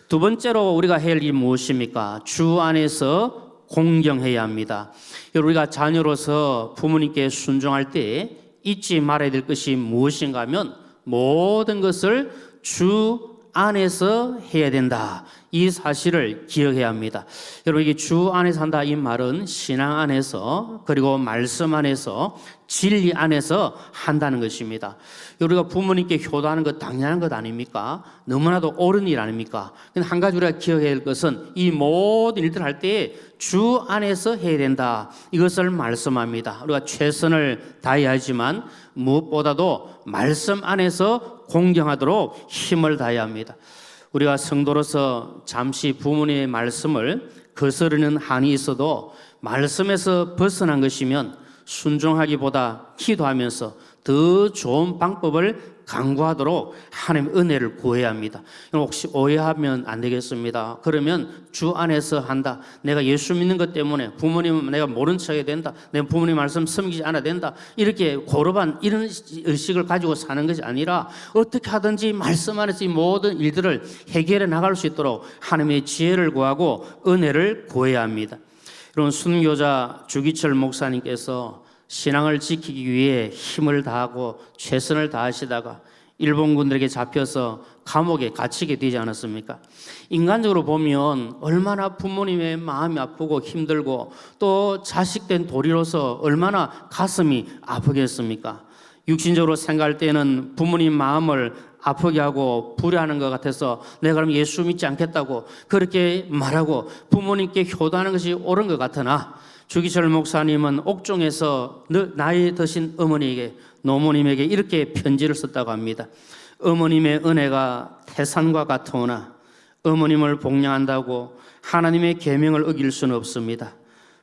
두 번째로 우리가 해야 할 일이 무엇입니까? 주 안에서 공경해야 합니다. 우리가 자녀로서 부모님께 순종할 때 잊지 말아야 될 것이 무엇인가 하면 모든 것을 주 안에서 해야 된다. 이 사실을 기억해야 합니다. 여러분, 이게 주 안에서 산다 이 말은 신앙 안에서, 그리고 말씀 안에서, 진리 안에서 한다는 것입니다. 우리가 부모님께 효도하는 것 당연한 것 아닙니까? 너무나도 옳은 일 아닙니까? 근데 한 가지 우리가 기억해야 할 것은 이 모든 일들을 할 때 주 안에서 해야 된다. 이것을 말씀합니다. 우리가 최선을 다해야 하지만 무엇보다도 말씀 안에서 공경하도록 힘을 다해야 합니다. 우리가 성도로서 잠시 부모님의 말씀을 거스르는 한이 있어도 말씀에서 벗어난 것이면 순종하기보다 기도하면서 더 좋은 방법을 강구하도록 하나님의 은혜를 구해야 합니다. 혹시 오해하면 안 되겠습니다. 그러면 주 안에서 한다. 내가 예수 믿는 것 때문에 부모님은 내가 모른 척 해야 된다. 내 부모님 말씀 섬기지 않아야 된다. 이렇게 고르반 이런 의식을 가지고 사는 것이 아니라 어떻게 하든지 말씀 안에서 이 모든 일들을 해결해 나갈 수 있도록 하나님의 지혜를 구하고 은혜를 구해야 합니다. 여러분, 순교자 주기철 목사님께서 신앙을 지키기 위해 힘을 다하고 최선을 다하시다가 일본군들에게 잡혀서 감옥에 갇히게 되지 않았습니까? 인간적으로 보면 얼마나 부모님의 마음이 아프고 힘들고 또 자식된 도리로서 얼마나 가슴이 아프겠습니까? 육신적으로 생각할 때는 부모님 마음을 아프게 하고 불효하는 것 같아서 내가 그럼 예수 믿지 않겠다고 그렇게 말하고 부모님께 효도하는 것이 옳은 것 같으나 주기철 목사님은 옥중에서 나이 드신 어머니에게, 노모님에게 이렇게 편지를 썼다고 합니다. 어머님의 은혜가 태산과 같으나 어머님을 복양한다고 하나님의 계명을 어길 수는 없습니다.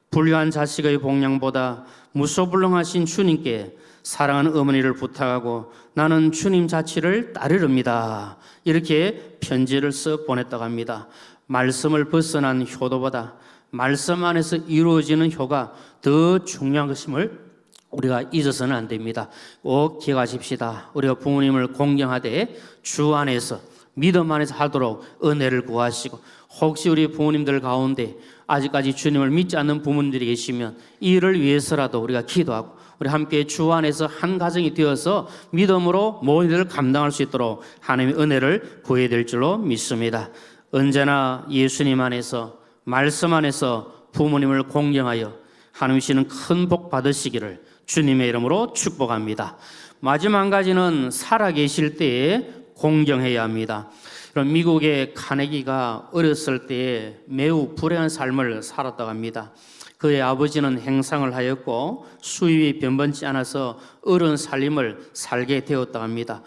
불효한 자식의 복양보다 무소불능하신 주님께 사랑하는 어머니를 부탁하고 나는 주님 자치를 따르렵니다. 이렇게 편지를 써 보냈다고 합니다. 말씀을 벗어난 효도보다 말씀 안에서 이루어지는 효가 더 중요한 것임을 우리가 잊어서는 안 됩니다. 꼭 기억하십시다. 우리가 부모님을 공경하되 주 안에서 믿음 안에서 하도록 은혜를 구하시고, 혹시 우리 부모님들 가운데 아직까지 주님을 믿지 않는 부모님들이 계시면 이를 위해서라도 우리가 기도하고 우리 함께 주 안에서 한 가정이 되어서 믿음으로 모든 일을 감당할 수 있도록 하나님의 은혜를 구해야 될 줄로 믿습니다. 언제나 예수님 안에서 말씀 안에서 부모님을 공경하여 하나님 주시는 큰 복 받으시기를 주님의 이름으로 축복합니다. 마지막 한 가지는 살아계실 때에 공경해야 합니다. 그럼 미국의 카네기가 어렸을 때에 매우 불행한 삶을 살았다고 합니다. 그의 아버지는 행상을 하였고 수입이 변변치 않아서 어려운 살림을 살게 되었다고 합니다.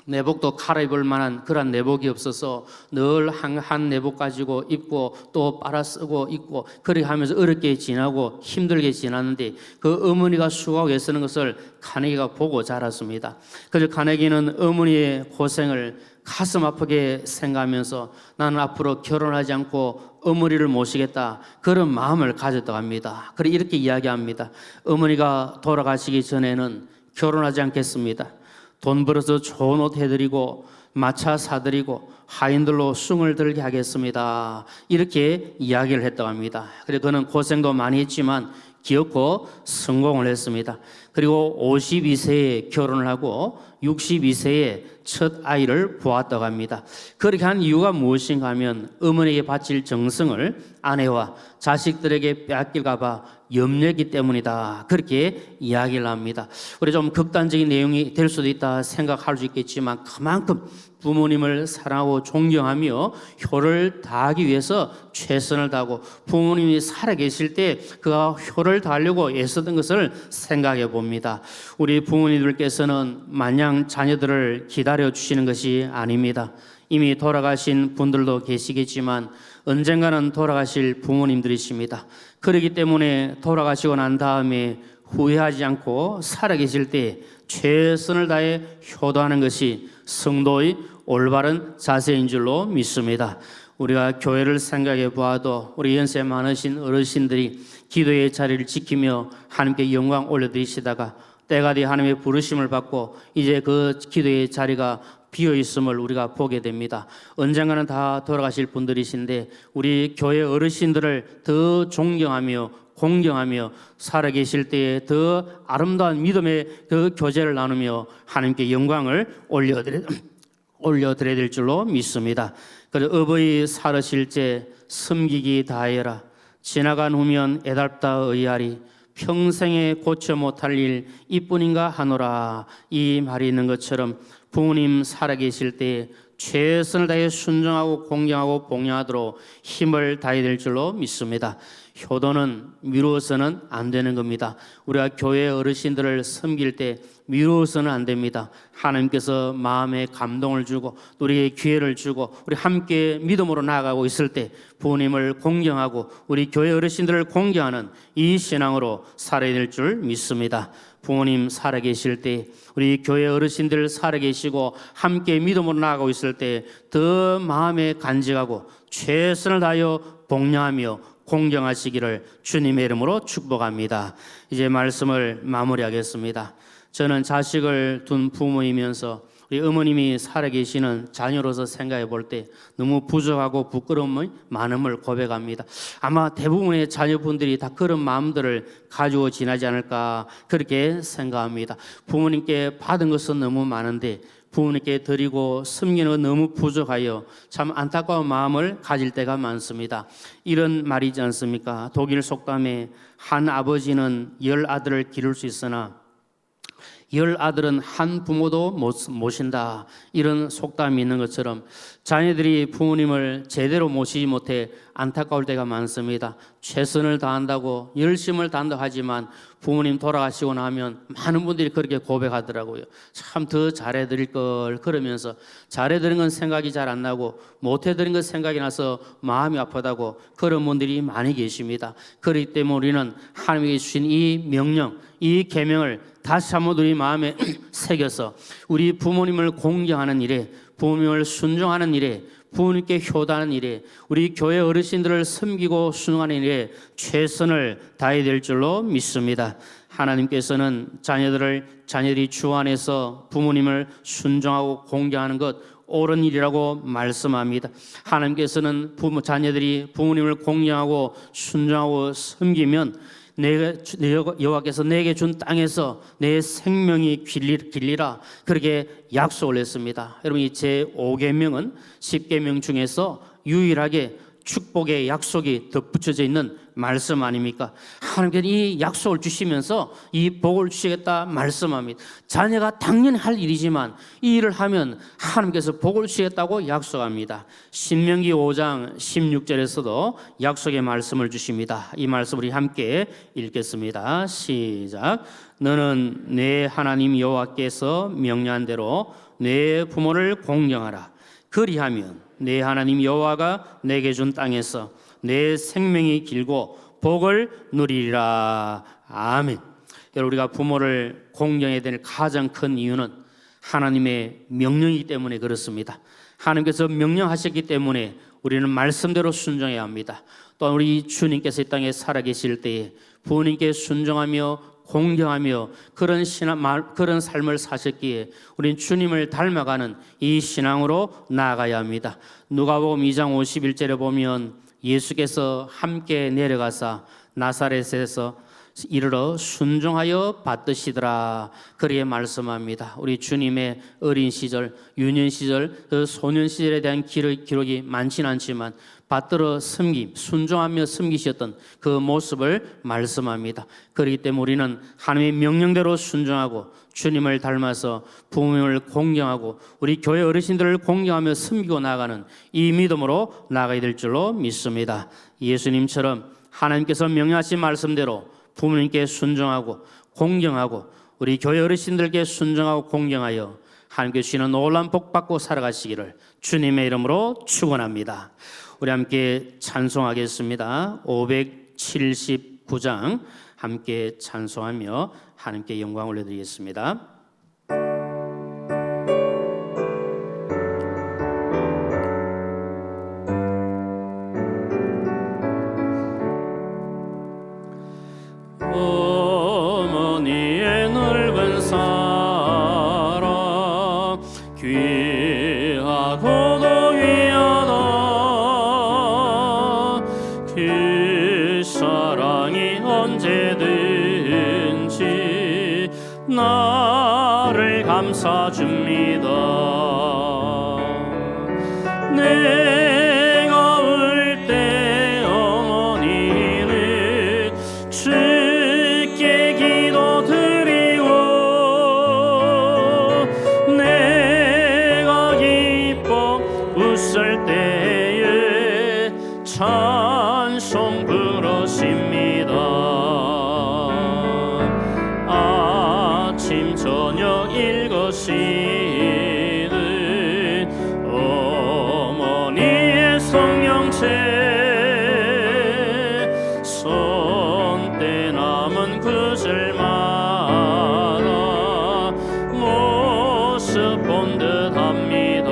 내복도 갈아입을 만한 그런 내복이 없어서 늘 한 내복 가지고 입고 또 빨아 쓰고 입고 그렇게 하면서 어렵게 지나고 힘들게 지났는데 그 어머니가 수고하고 애쓰는 것을 카네기가 보고 자랐습니다. 그래서 카네기는 어머니의 고생을 가슴 아프게 생각하면서 나는 앞으로 결혼하지 않고 어머니를 모시겠다, 그런 마음을 가졌다고 합니다. 그래 이렇게 이야기합니다. 어머니가 돌아가시기 전에는 결혼하지 않겠습니다. 돈 벌어서 좋은 옷 해드리고 마차 사드리고 하인들로 숭을 들게 하겠습니다. 이렇게 이야기를 했다고 합니다. 그래서 그는 고생도 많이 했지만 기어코 성공을 했습니다. 그리고 52세에 결혼을 하고 62세에 첫 아이를 보았다고 합니다. 그렇게 한 이유가 무엇인가 하면 어머니에게 바칠 정성을 아내와 자식들에게 빼앗길까 봐 염려했기 때문이다. 그렇게 이야기를 합니다. 우리 좀 극단적인 내용이 될 수도 있다 생각할 수 있겠지만 그만큼 부모님을 사랑하고 존경하며 효를 다하기 위해서 최선을 다하고 부모님이 살아계실 때 그가 효를 다하려고 애쓰던 것을 생각해 봅니다. 우리 부모님들께서는 마냥 자녀들을 기다려 주시는 것이 아닙니다. 이미 돌아가신 분들도 계시겠지만 언젠가는 돌아가실 부모님들이십니다. 그렇기 때문에 돌아가시고 난 다음에 후회하지 않고 살아계실 때 최선을 다해 효도하는 것이 성도의 올바른 자세인 줄로 믿습니다. 우리가 교회를 생각해 보아도 우리 연세 많으신 어르신들이 기도의 자리를 지키며 하나님께 영광 올려드리시다가 때가 되어 하나님의 부르심을 받고 이제 그 기도의 자리가 비어 있음을 우리가 보게 됩니다. 언젠가는 다 돌아가실 분들이신데 우리 교회 어르신들을 더 존경하며 공경하며 살아계실 때에 더 아름다운 믿음의 그 교제를 나누며 하나님께 영광을 올려드려야 될 줄로 믿습니다. 그래서 어버이 살으실제 섬기기 다하여라. 지나간 후면 애달다 의아리. 평생에 고쳐 못할 일 이뿐인가 하노라. 이 말이 있는 것처럼 부모님 살아계실 때 최선을 다해 순종하고 공경하고 봉양하도록 힘을 다해야 될 줄로 믿습니다. 효도는 미루어서는 안 되는 겁니다. 우리가 교회 어르신들을 섬길 때 미루어서는 안 됩니다. 하나님께서 마음에 감동을 주고 우리에게 기회를 주고 우리 함께 믿음으로 나아가고 있을 때 부모님을 공경하고 우리 교회 어르신들을 공경하는 이 신앙으로 살아야 될 줄 믿습니다. 부모님 살아계실 때 우리 교회 어르신들 살아계시고 함께 믿음으로 나아가고 있을 때 더 마음에 간직하고 최선을 다하여 봉양하며 공경하시기를 주님의 이름으로 축복합니다. 이제 말씀을 마무리하겠습니다. 저는 자식을 둔 부모이면서 우리 어머님이 살아계시는 자녀로서 생각해 볼 때 너무 부족하고 부끄러움이 많음을 고백합니다. 아마 대부분의 자녀분들이 다 그런 마음들을 가지고 지나지 않을까 그렇게 생각합니다. 부모님께 받은 것은 너무 많은데 부모님께 드리고 섬기는 건 너무 부족하여 참 안타까운 마음을 가질 때가 많습니다. 이런 말이지 않습니까? 독일 속담에 한 아버지는 10 아들을 기를 수 있으나 10 아들은 한 부모도 못 모신다. 이런 속담이 있는 것처럼 자녀들이 부모님을 제대로 모시지 못해 안타까울 때가 많습니다. 최선을 다한다고 열심을 다한다고 하지만 부모님 돌아가시고 나면 많은 분들이 그렇게 고백하더라고요. 참 더 잘해드릴 걸 그러면서 잘해드린 건 생각이 잘 안 나고 못해드린 건 생각이 나서 마음이 아프다고 그런 분들이 많이 계십니다. 그렇기 때문에 우리는 하나님이 주신 이 명령, 이 계명을 다시 한번 우리 마음에 새겨서 우리 부모님을 공경하는 일에, 부모님을 순종하는 일에, 부모님께 효도하는 일에, 우리 교회 어르신들을 섬기고 순종하는 일에 최선을 다해야 될 줄로 믿습니다. 하나님께서는 자녀들이 주 안에서 부모님을 순종하고 공경하는 것 옳은 일이라고 말씀합니다. 하나님께서는 자녀들이 부모님을 공경하고 순종하고 섬기면 여호와께서 내게 준 땅에서 내 생명이 길리라 그렇게 약속을 했습니다. 여러분 이 제5계명은 10계명 중에서 유일하게 축복의 약속이 덧붙여져 있는 말씀 아닙니까? 하나님께서 이 약속을 주시면서 이 복을 주시겠다 말씀합니다. 자녀가 당연히 할 일이지만 이 일을 하면 하나님께서 복을 주시겠다고 약속합니다. 신명기 5장 16절에서도 약속의 말씀을 주십니다. 이 말씀 우리 함께 읽겠습니다. 시작. 너는 내 하나님 여호와께서 명령한 대로 내 부모를 공경하라. 그리하면 내 하나님 여호와가 내게 준 땅에서 내 생명이 길고 복을 누리리라. 아멘. 여러분 우리가 부모를 공경해야 될 가장 큰 이유는 하나님의 명령이기 때문에 그렇습니다. 하나님께서 명령하셨기 때문에 우리는 말씀대로 순종해야 합니다. 또 우리 주님께서 이 땅에 살아계실 때에 부모님께 순종하며 공경하며 그런 삶을 사셨기에 우리는 주님을 닮아가는 이 신앙으로 나아가야 합니다. 누가복음 2장 51절에 보면 예수께서 함께 내려가사 나사렛에서 이르러 순종하여 받드시더라 그렇게 말씀합니다. 우리 주님의 어린 시절, 유년 시절, 소년 시절에 대한 기록이 많지는 않지만 받들어 순종하며 섬기셨던 그 모습을 말씀합니다. 그렇기 때문에 우리는 하나님의 명령대로 순종하고 주님을 닮아서 부모님을 공경하고 우리 교회 어르신들을 공경하며 섬기고 나가는 이 믿음으로 나가야 될 줄로 믿습니다. 예수님처럼 하나님께서 명령하신 말씀대로 부모님께 순종하고 공경하고 우리 교회 어르신들께 순종하고 공경하여 하나님께 주시는 놀라운 복 받고 살아가시기를 주님의 이름으로 축원합니다. 우리 함께 찬송하겠습니다. 579장 함께 찬송하며 하나님께 영광 올려드리겠습니다. 어머니의 늙은 사랑 귀하고도 귀하다. 그 사랑이 언제든지 나를 감싸줍니다. 내가 울 때 어머니는 주께 기도드리고 내가 기뻐 웃을 때에 찬송 부르십니다. 아침 저녁 읽으시는 어머니의 성령체 손때 남은 구절마다 모습 본 듯합니다.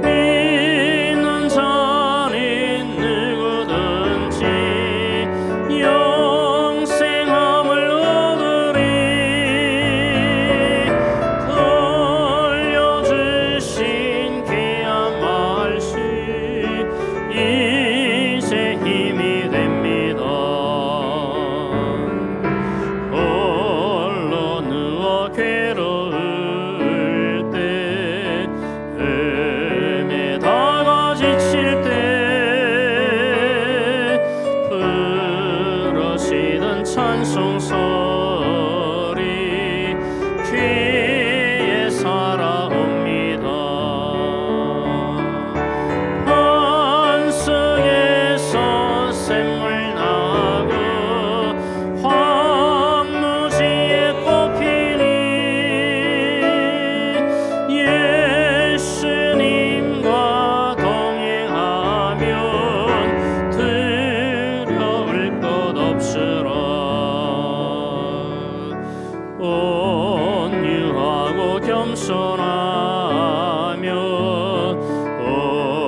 믿는 자는 누구든지 영생함을 얻으리. 들려주신 귀한 말씀 이제 힘이 됩니다. 홀로 누워 괴로울 때 헤매다가 지칠 때 부르시던 찬송 소리 귀에 살아옵니다. 반석에서 샘물 나고 황무지에 꽃피니 예수님과 동행하면 두려울 것 없으라. 온유하고 겸손하며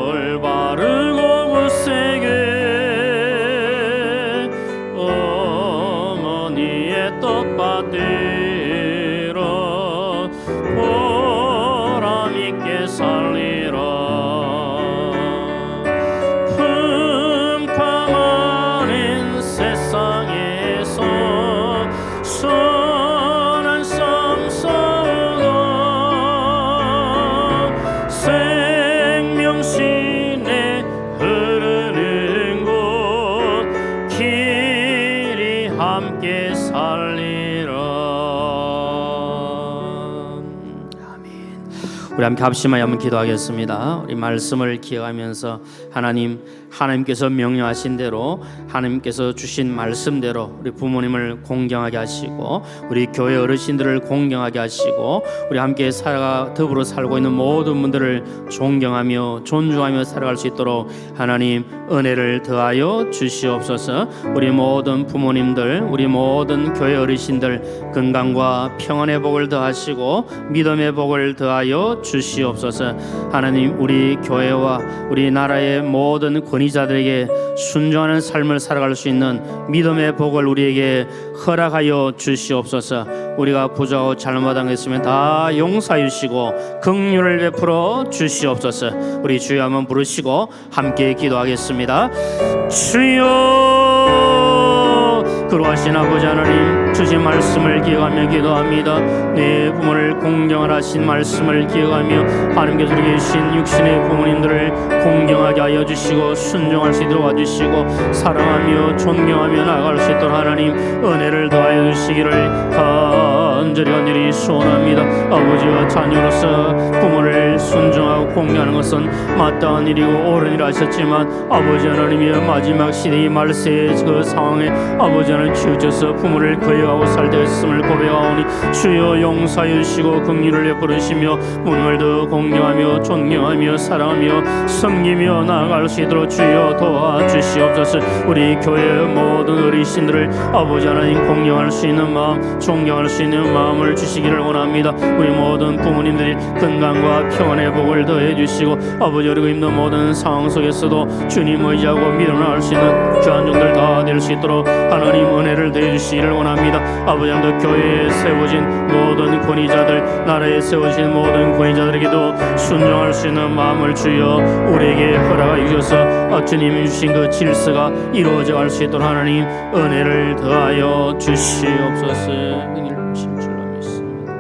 올바르고 굳세게 어머니의 뜻받들어 보람있게 살리라. 품파 많은 세상에서 선한 성 쏘고 생명신에 흐르는 곳 길이 함께 살리라. 아멘. 우리 함께 합심하여 한번 기도하겠습니다. 우리 말씀을 기억하면서 하나님께서 명령하신 대로 하나님께서 주신 말씀대로 우리 부모님을 공경하게 하시고 우리 교회 어르신들을 공경하게 하시고 우리 함께 더불어 살고 있는 모든 분들을 존경하며 존중하며 살아갈 수 있도록 하나님 은혜를 더하여 주시옵소서. 우리 모든 부모님들, 우리 모든 교회 어르신들 건강과 평안의 복을 더하시고 믿음의 복을 더하여 주시옵소서. 하나님 우리 교회와 우리 나라의 모든 권위자들에게 순종하는 삶을 살아갈 수 있는 믿음의 복을 우리에게 허락하여 주시옵소서. 우리가 부족하고 잘못당했으면 다 용서해 주시고 긍휼을 베풀어 주시옵소서. 우리 주여 한번 부르시고 함께 기도하겠습니다. 주여, 그러하신 아버지 하나님 주신 말씀을 기억하며 기도합니다. 내 부모를 공경을 하신 말씀을 기억하며 하나님께서 우리 계신 육신의 부모님들을 공경하게 하여 주시고 순종할 수 있도록 도와주시고 사랑하며 존경하며 나아갈 수 있도록 하나님 은혜를 더하여 주시기를 간절히 소원합니다. 아버지와 자녀로서 부모를 순종하고 공경하는 것은 마땅한 일이고 옳은 일 하셨지만 아버지 하나님의 마지막 시대의 말세의 그 상황에 아버지 하나님 치우쳐서 부모를 거역하고 살 때가 있음을 고백하오니 주여 용서하여 주시고 긍휼을 베푸시며 부모를 더 공경하며 존경하며 사랑하며 섬기며 나아갈 수 있도록 주여 도와주시옵소서. 우리 교회의 모든 어르신들을 아버지 하나님 공경할 수 있는 마음, 존경할 수 있는 마음을 주시기를 원합니다. 우리 모든 부모님들이 건강과 평안의 복을 더해 주시고 아버지 어리고 힘든 모든 상황 속에서도 주님 의지하고 믿어나갈 수 있는 귀한 종들 다 될 수 있도록 하나님 은혜를 더해 주시기를 원합니다. 아버지 하나님 교회에 세워진 모든 권위자들, 나라에 세워진 모든 권위자들에게도 순종할 수 있는 마음을 주여 우리에게 허락하여 주셔서 주님이 주신 그 질서가 이루어져 갈 수 있도록 하나님 은혜를 더하여 주시옵소서. 은혜를 주신 줄로 믿습니다.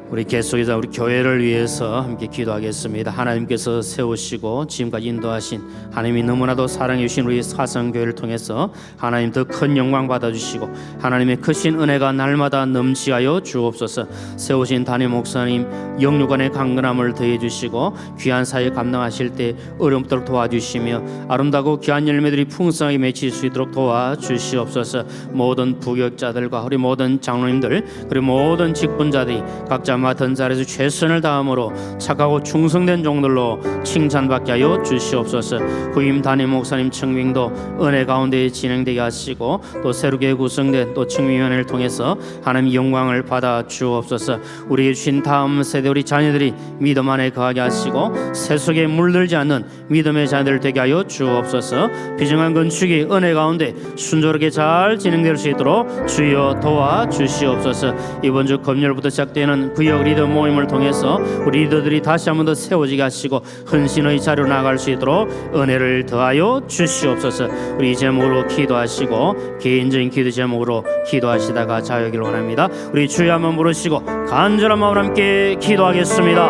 우리 계속해서 우리 교회를 위해서 함께 기도하겠습니다. 하나님께서 세우시고 지금까지 인도하신 하나님이 너무나도 사랑해 주신 우리 사성교회를 통해서 하나님 더 큰 영광 받아주시고 하나님의 크신 은혜가 날마다 넘치하여 주옵소서. 세우신 담임 목사님 영육간의 강건함을 더해 주시고 귀한 사역 감당하실 때 어려움들을 도와주시며 아름다고 귀한 열매들이 풍성하게 맺힐 수 있도록 도와주시옵소서. 모든 부교육자들과 우리 모든 장로님들 그리고 모든 직분자들이 각자 맡은 자리에서 최선을 다함으로 착하고 충성된 종들로 칭찬받게 하여 주시옵소서. 후임 담임 목사님 청빙도 은혜 가운데 진행되게 하시고 또 새롭게 구성된 또 청빙위원회를 통해서 하나님 영광을 받아 주옵소서. 우리에게 주신 다음 세대 우리 자녀들이 믿음 안에 거하게 하시고 세속에 물들지 않는 믿음의 자녀들 되게 하여 주옵소서. 비정한 건축이 은혜 가운데 순조롭게 잘 진행될 수 있도록 주여 도와주시옵소서. 이번 주 금요일부터 시작되는 구역 리더 모임을 통해서 우리 리더들이 다시 한번 더 세워지게 하시고 헌신의 자리로 나아갈 수 있도록 은혜를 더하여 주시옵소서. 우리 제목으로 기도하시고 개인적인 기도 제목으로 기도하시다가 자유하기를 원합니다. 우리 주여 한번 부르시고 간절한 마음으로 함께 기도하겠습니다.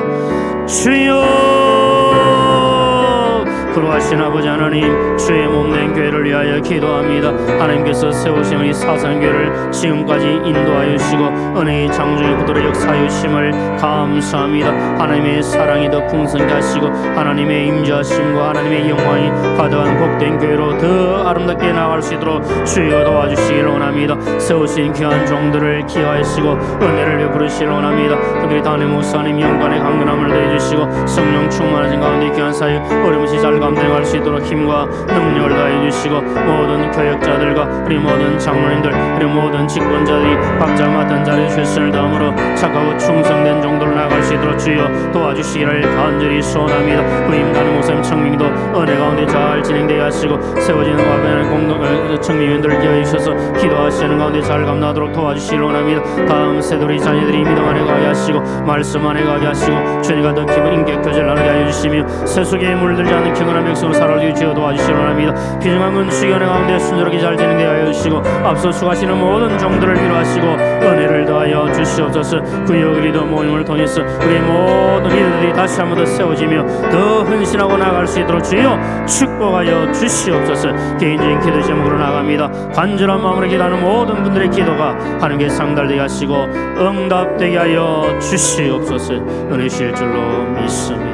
주여, 그러하신 아버지 하나님, 주의 몸된 교회를 위하여 기도합니다. 하나님께서 세우신 우리 사상교회를 지금까지 인도하여 주시고 은혜의 장중에 그들의 역사하여 주심을 감사합니다. 하나님의 사랑이 더 풍성하게 하시고 하나님의 임재하심과 하나님의 영광이 가득한 복된 교회로 더 아름답게 나아갈 수 있도록 주여 도와주시기를 원합니다. 세우신 귀한 종들을 기하시고 은혜를 베풀으시기를 원합니다. 그들이 담임 목사님 영광의 강건함을 더해주시고 성령 충만하신 가운데 귀한 사역 어려움없이 잘 감당할 수 있도록 힘과 능력을 다해 주시고 모든 교역자들과 우리 모든 장로님들 그리고 모든 직분자들이 각자 맡은 자리에 최선을 다함으로 착하고 충성된 정도로 나아갈 수 있도록 주여 도와주시기를 간절히 소원합니다. 후임 담임 목사님 청빙도 은혜 가운데 잘 진행되게 하시고 세워지는 과변의 공동 청민위원들을 기하여 주셔서 기도하시는 가운데 잘 감당하도록 도와주시기를 원합니다. 다음 세대 우리 자녀들이 믿음 안에 가게 하시고 말씀 안에 가게 하시고 주님과 더 깊은 인격 교제를 나누게 하여 주시며 세속에 물들지 않는 경건한 백성으로 살아가게 주여 도와주시기를 원합니다. 비정한 건축이 은혜 가운데 순조롭게 잘 진행되게 하여 주시고 앞서 수고하시는 모든 종들을 위로하시고 은혜를 더하여 주시옵소서. 구역 리더 모임을 통해서 우리 모든 리더들이 다시 한번 더 세워지며 더 헌신하고 나아갈 수 있도록 주여 축복하여 주시옵소서. 개인적인 기도 제목으로 나갑니다. 간절한 마음으로 기도하는 모든 분들의 기도가 하나님께 상달되게 하시고 응답되게 하여 주시옵소서. 은혜 주실 줄로 믿습니다.